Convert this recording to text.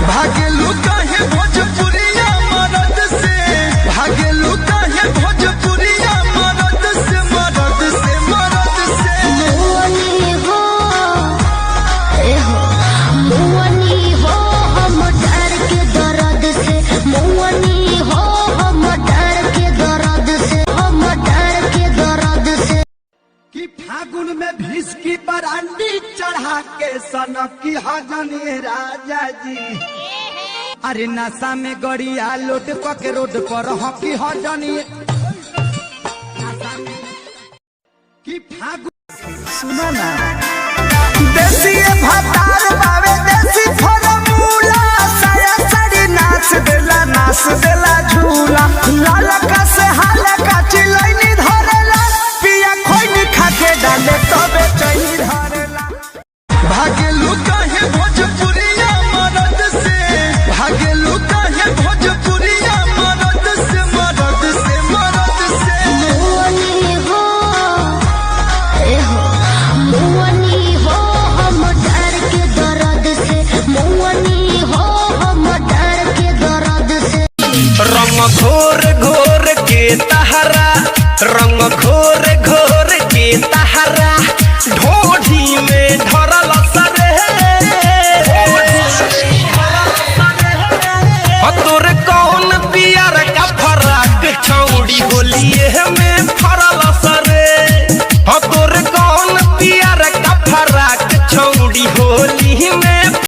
भागेलू काहे भोजपुरिया मरद से, भागेलू काहे भोजपुरिया मरद से, मरद से, मरद से। मुअनी हो मुअनी हो हम डर के दर्द से, मुअनी हो हम डर के दर्द से, हम डर के दर्द से। कि फागुन में भिस्की बरांडी चढ़ा के सनकी हजनी राजा जी। अरे नशा में गड़िया लोट के रोड पर हकी हजनी। कि फागुन सुना ना देसी भतार बावे देसी फॉर्मूला, साया साड़ी नाच देला झूला, लाल का से हाल का चिलैनी धरेला, पिया खोइनी खाके डाले तबे चैनी धरेला। भागेलू काहे भोजपुरिया मरद से, भागेलू काहे भोजपुरिया मरद से, मरद से, मरद से। मुअनी हो मुअनी हो हम डर के दर्द से, मुअनी हो हम डर के दर्द से। रंग घोर घोर के तहरा, रंग घोर घोर के तहरा, ढोढ़ी में ढरल सरे तोर कौन पियर का फराक छौड़ी होलिए में